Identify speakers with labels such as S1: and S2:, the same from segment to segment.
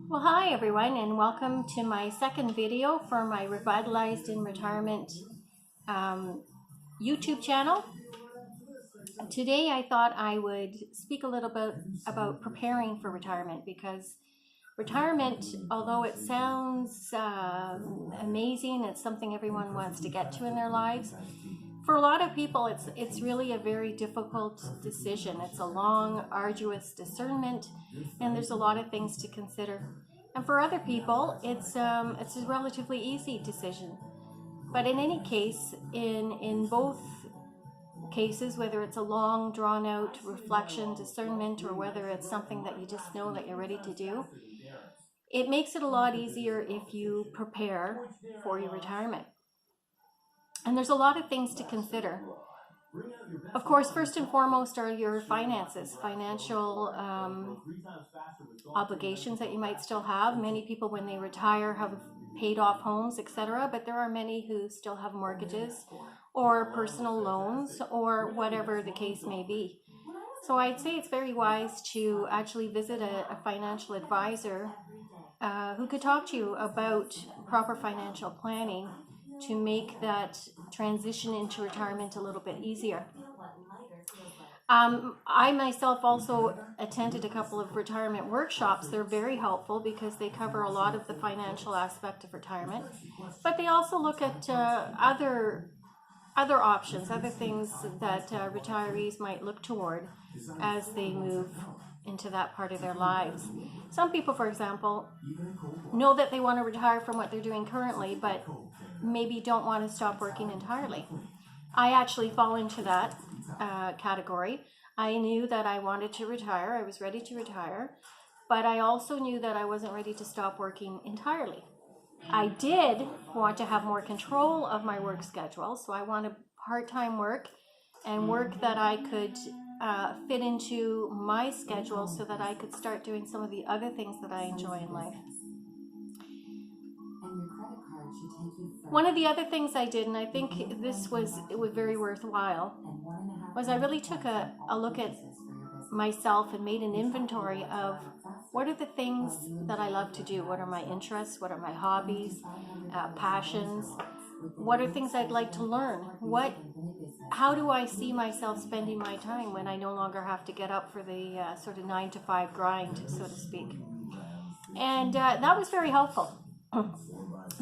S1: Well, hi everyone, and welcome to my second video for my Revitalized in Retirement YouTube channel. Today I thought I would speak a little bit about preparing for retirement, because retirement, although it sounds amazing, it's something everyone wants to get to in their lives. For a lot of people, it's really a very difficult decision. It's a long, arduous discernment, and there's a lot of things to consider. And for other people, it's a relatively easy decision. But in any case, in both cases, whether it's a long, drawn-out reflection, discernment, or whether it's something that you just know that you're ready to do, it makes it a lot easier if you prepare for your retirement. And there's a lot of things to consider. Of course, first and foremost are your finances, financial obligations that you might still have. Many people, when they retire, have paid off homes, etc. But there are many who still have mortgages or personal loans or whatever the case may be. So I'd say it's very wise to actually visit a financial advisor who could talk to you about proper financial planning to make that transition into retirement a little bit easier. I myself also attended a couple of retirement workshops. They're very helpful because they cover a lot of the financial aspect of retirement, but they also look at other options, other things that retirees might look toward as they move into that part of their lives. Some people, for example, know that they want to retire from what they're doing currently, but maybe don't want to stop working entirely. I actually fall into that category. I knew that I wanted to retire. I was ready to retire, but I also knew that I wasn't ready to stop working entirely. I did want to have more control of my work schedule, so I wanted part-time work and work that I could fit into my schedule so that I could start doing some of the other things that I enjoy in life. One of the other things I did, and I think this was very worthwhile, was I really took a look at myself and made an inventory of what are the things that I love to do, what are my interests, what are my hobbies, passions, what are things I'd like to learn, how do I see myself spending my time when I no longer have to get up for the sort of 9-to-5 grind, so to speak. And that was very helpful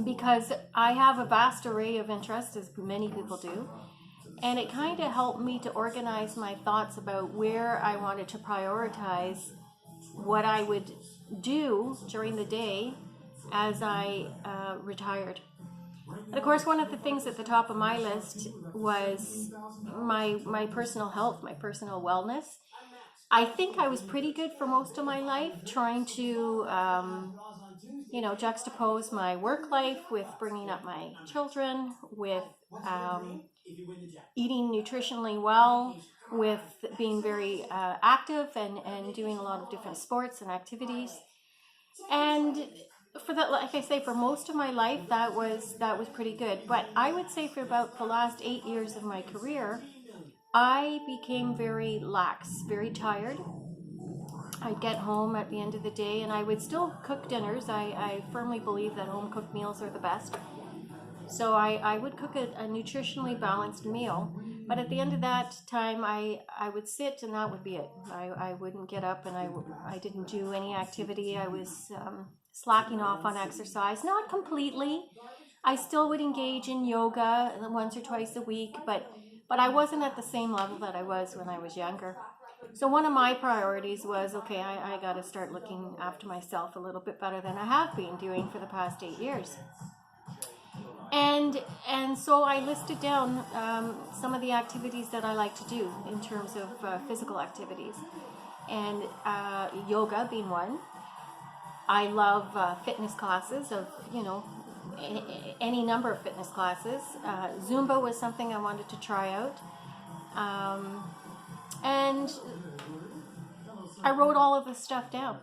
S1: because I have a vast array of interests, as many people do, and it kind of helped me to organize my thoughts about where I wanted to prioritize what I would do during the day as I retired. And of course, one of the things at the top of my list was my personal health, my personal wellness. I think I was pretty good for most of my life, trying to juxtapose my work life with bringing up my children, with eating nutritionally well, with being very active and doing a lot of different sports and activities. And for that, like I say, for most of my life, that was pretty good. But I would say for about the last 8 years of my career, I became very lax, very tired. I'd get home at the end of the day and I would still cook dinners. I firmly believe that home cooked meals are the best. So I would cook a nutritionally balanced meal. But at the end of that time, I would sit and that would be it. I wouldn't get up and I didn't do any activity. I was slacking off on exercise. Not completely. I still would engage in yoga once or twice a week, but I wasn't at the same level that I was when I was younger. So one of my priorities was, okay, I got to start looking after myself a little bit better than I have been doing for the past 8 years. And so I listed down some of the activities that I like to do in terms of physical activities, and yoga being one. I love fitness classes of, any number of fitness classes. Zumba was something I wanted to try out. And I wrote all of this stuff down.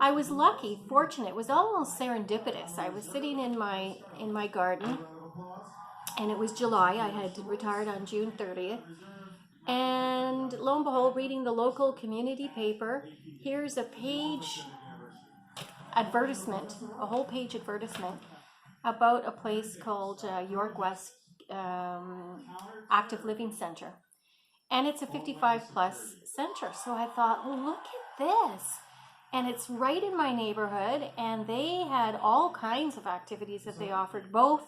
S1: I was lucky, fortunate. It was almost serendipitous. I was sitting in my garden, and it was July. I had retired on June 30th. And lo and behold, reading the local community paper, here's a page advertisement, a whole page advertisement about a place called York West Active Living Center. And it's a 55 plus center. So I thought, well, look at this. And it's right in my neighborhood. And they had all kinds of activities that they offered, both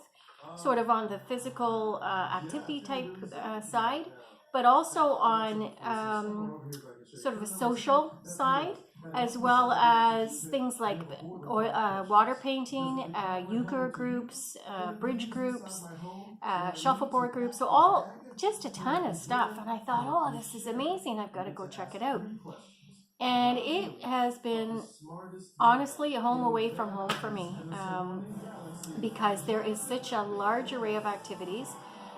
S1: sort of on the physical activity type side, but also on sort of a social side, as well as things like water painting, euchre groups, bridge groups, shuffleboard groups, so all just a ton of stuff. And I thought, oh, this is amazing, I've got to go check it out. And it has been honestly a home away from home for me, because there is such a large array of activities,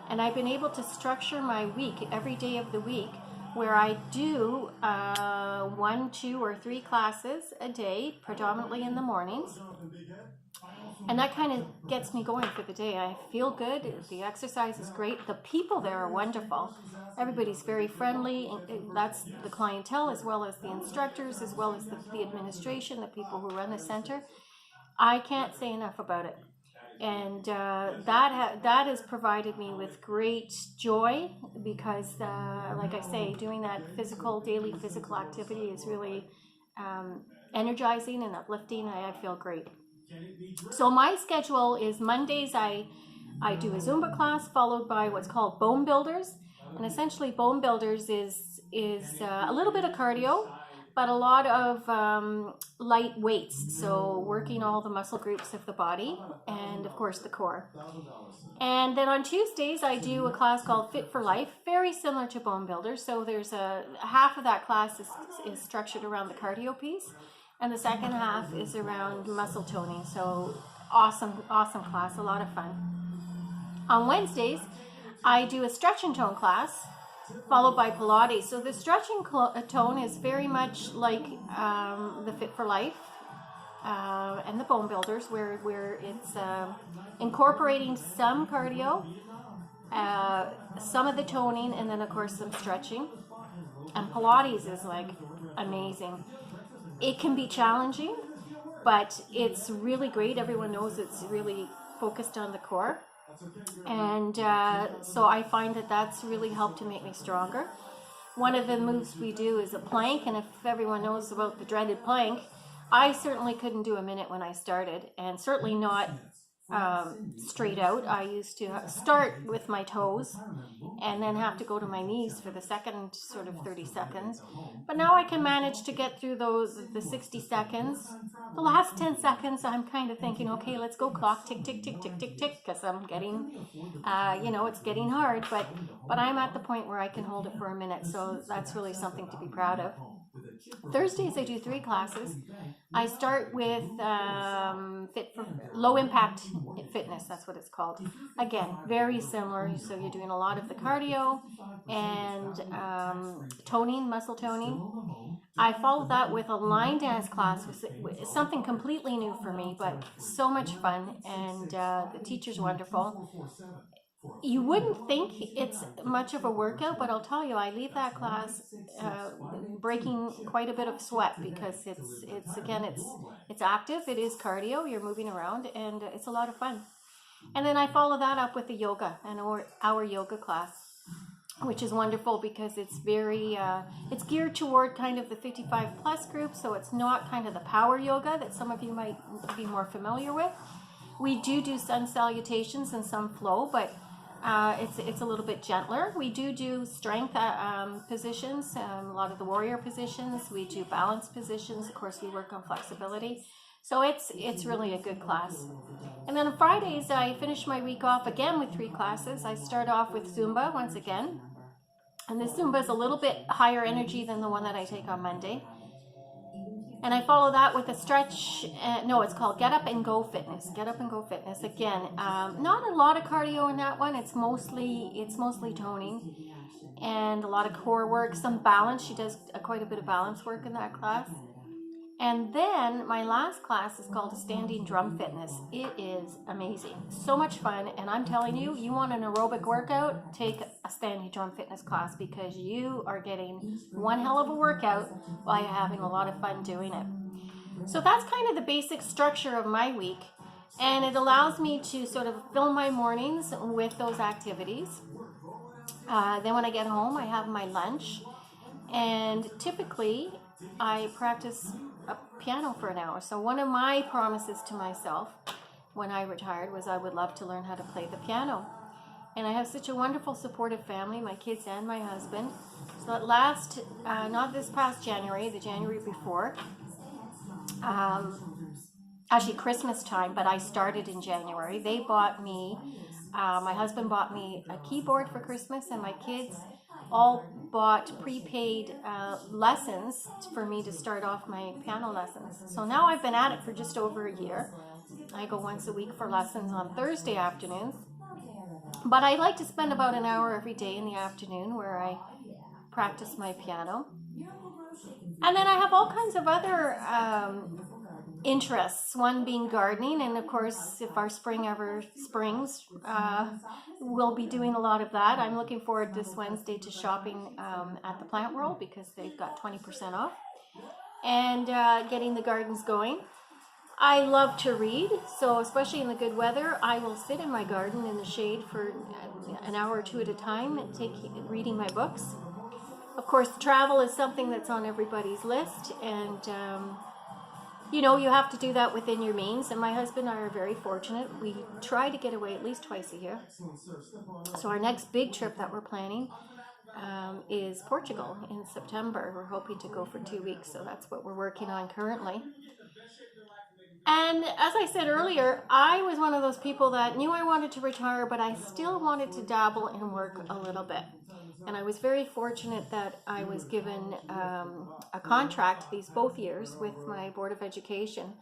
S1: and I've been able to structure my week every day of the week where I do 1, 2, or 3 classes a day, predominantly in the mornings. And that kind of gets me going for the day. I feel good. The exercise is great. The people there are wonderful. Everybody's very friendly. That's the clientele, as well as the instructors, as well as the administration, the people who run the center. I can't say enough about it. And that has provided me with great joy, because, like I say, doing that daily physical activity is really energizing and uplifting. I feel great. So my schedule is Mondays I do a Zumba class, followed by what's called Bone Builders. And essentially Bone Builders is a little bit of cardio, but a lot of light weights. So working all the muscle groups of the body, and of course the core. And then on Tuesdays I do a class called Fit for Life, very similar to Bone Builders. So there's half of that class is structured around the cardio piece, and the second half is around muscle toning. So awesome class, a lot of fun. On Wednesdays, I do a stretch and tone class, followed by Pilates. So the stretch and tone is very much like the Fit for Life and the Bone Builders, where it's incorporating some cardio, some of the toning, and then of course some stretching. And Pilates is like amazing. It can be challenging, but it's really great. Everyone knows it's really focused on the core. And so I find that that's really helped to make me stronger. One of the moves we do is a plank, and if everyone knows about the dreaded plank, I certainly couldn't do a minute when I started, and certainly not straight out. I used to start with my toes and then have to go to my knees for the second sort of 30 seconds. But now I can manage to get through the 60 seconds. The last 10 seconds, I'm kind of thinking, okay, let's go clock, tick, tick, tick, tick, tick, tick, because I'm getting, it's getting hard, but I'm at the point where I can hold it for a minute, so that's really something to be proud of. Thursdays, I do 3 classes. I start with low impact fitness, that's what it's called. Again, very similar. So you're doing a lot of the cardio and toning, muscle toning. I follow that with a line dance class, which is something completely new for me, but so much fun, and the teacher's wonderful. You wouldn't think it's much of a workout, but I'll tell you, I leave that class breaking quite a bit of sweat, because it's active, it is cardio, you're moving around, and it's a lot of fun. And then I follow that up with the yoga, an hour yoga class, which is wonderful because it's very, it's geared toward kind of the 55 plus group, so it's not kind of the power yoga that some of you might be more familiar with. We do sun salutations and some flow, but it's a little bit gentler. We do strength positions, a lot of the warrior positions. We do balance positions. Of course, we work on flexibility. So it's really a good class. And then on Fridays, I finish my week off again with 3 classes. I start off with Zumba once again. And the Zumba is a little bit higher energy than the one that I take on Monday. And I follow that with a stretch. It's called Get Up and Go Fitness. Get Up and Go Fitness. Again, not a lot of cardio in that one. It's mostly toning and a lot of core work, some balance. She does quite a bit of balance work in that class. And then my last class is called a Standing Drum Fitness. It is amazing. So much fun. And I'm telling you, you want an aerobic workout, take a Standing Drum Fitness class, because you are getting one hell of a workout while you're having a lot of fun doing it. So that's kind of the basic structure of my week. And it allows me to sort of fill my mornings with those activities. Then when I get home, I have my lunch. And typically, I practice a piano for an hour. So one of my promises to myself when I retired was I would love to learn how to play the piano. And I have such a wonderful, supportive family, my kids and my husband. So at last, not this past January, the January before, actually Christmas time, but I started in January. They bought me, my husband bought me a keyboard for Christmas, and my kids all bought prepaid lessons for me to start off my piano lessons. So now I've been at it for just over a year. I go once a week for lessons on Thursday afternoons. But I like to spend about an hour every day in the afternoon where I practice my piano. And then I have all kinds of other interests, one being gardening, and of course if our spring ever springs, we'll be doing a lot of that. I'm looking forward this Wednesday to shopping at the Plant World because they've got 20% off, and getting the gardens going. I love to read, so especially in the good weather, I will sit in my garden in the shade for an hour or two at a time and reading my books. Of course, travel is something that's on everybody's list, and you have to do that within your means, and my husband and I are very fortunate. We try to get away at least twice a year. So our next big trip that we're planning is Portugal in September. We're hoping to go for 2 weeks, so that's what we're working on currently. And as I said earlier, I was one of those people that knew I wanted to retire, but I still wanted to dabble in work a little bit. And I was very fortunate that I was given a contract both years with my Board of Education,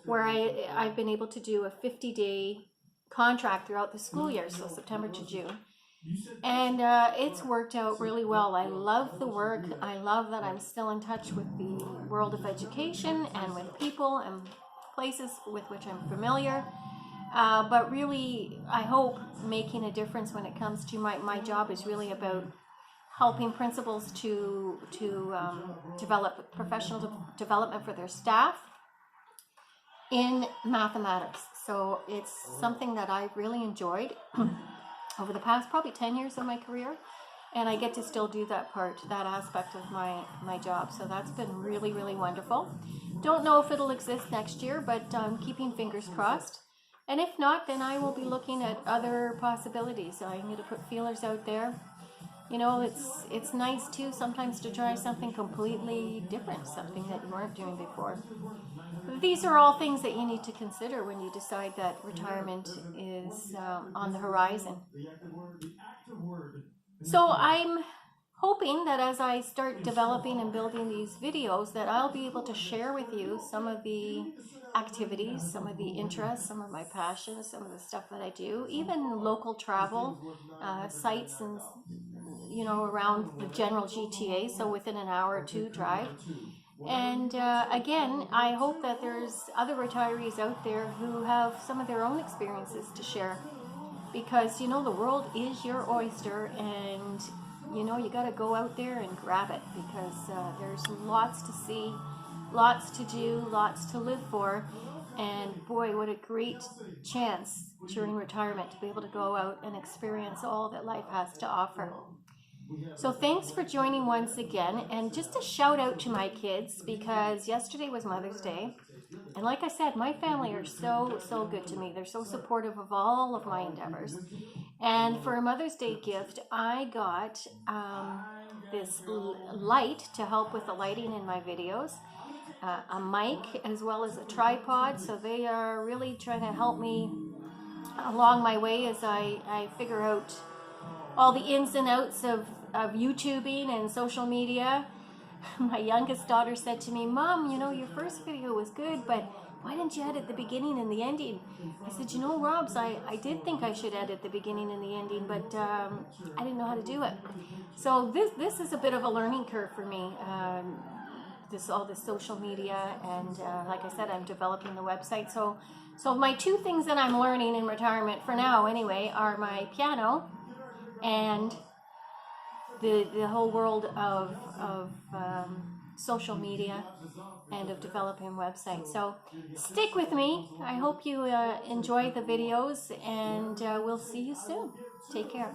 S1: where I've been able to do a 50-day contract throughout the school year, so September to June. And it's worked out really well. I love the work. I love that I'm still in touch with the world of education and with people and places with which I'm familiar. But really, I hope making a difference when it comes to my job is really about helping principals to develop professional development for their staff in mathematics. So it's something that I've really enjoyed over the past probably 10 years of my career, and I get to still do that aspect of my job. So that's been really, really wonderful. Don't know if it'll exist next year, but I'm keeping fingers crossed. And if not, then I will be looking at other possibilities. I'm going to put feelers out there. It's nice too sometimes to try something completely different, something that you weren't doing before. These are all things that you need to consider when you decide that retirement is on the horizon. So I'm hoping that as I start developing and building these videos, that I'll be able to share with you some of the activities, some of the interests, some of my passions, some of the stuff that I do, even local travel, sites and around the general GTA, so within an hour or two drive. And again, I hope that there's other retirees out there who have some of their own experiences to share, because the world is your oyster, and you got to go out there and grab it, because there's lots to see, lots to do, lots to live for. And boy, what a great chance during retirement to be able to go out and experience all that life has to offer. So thanks for joining once again, and just a shout out to my kids, because yesterday was Mother's Day, and like I said, my family are so good to me. They're so supportive of all of my endeavors. And for a Mother's Day gift, I got this light to help with the lighting in my videos, a mic, as well as a tripod. So they are really trying to help me along my way as I figure out all the ins and outs of YouTubing and social media. My youngest daughter said to me, "Mom, your first video was good, but why didn't you edit the beginning and the ending?" I said, Robs, I did think I should edit the beginning and the ending, but I didn't know how to do it. So this is a bit of a learning curve for me, all this social media, and like I said, I'm developing the website. So my two things that I'm learning in retirement, for now anyway, are my piano and the whole world of social media and of developing websites. So stick with me. I hope you enjoy the videos, and we'll see you soon. Take care.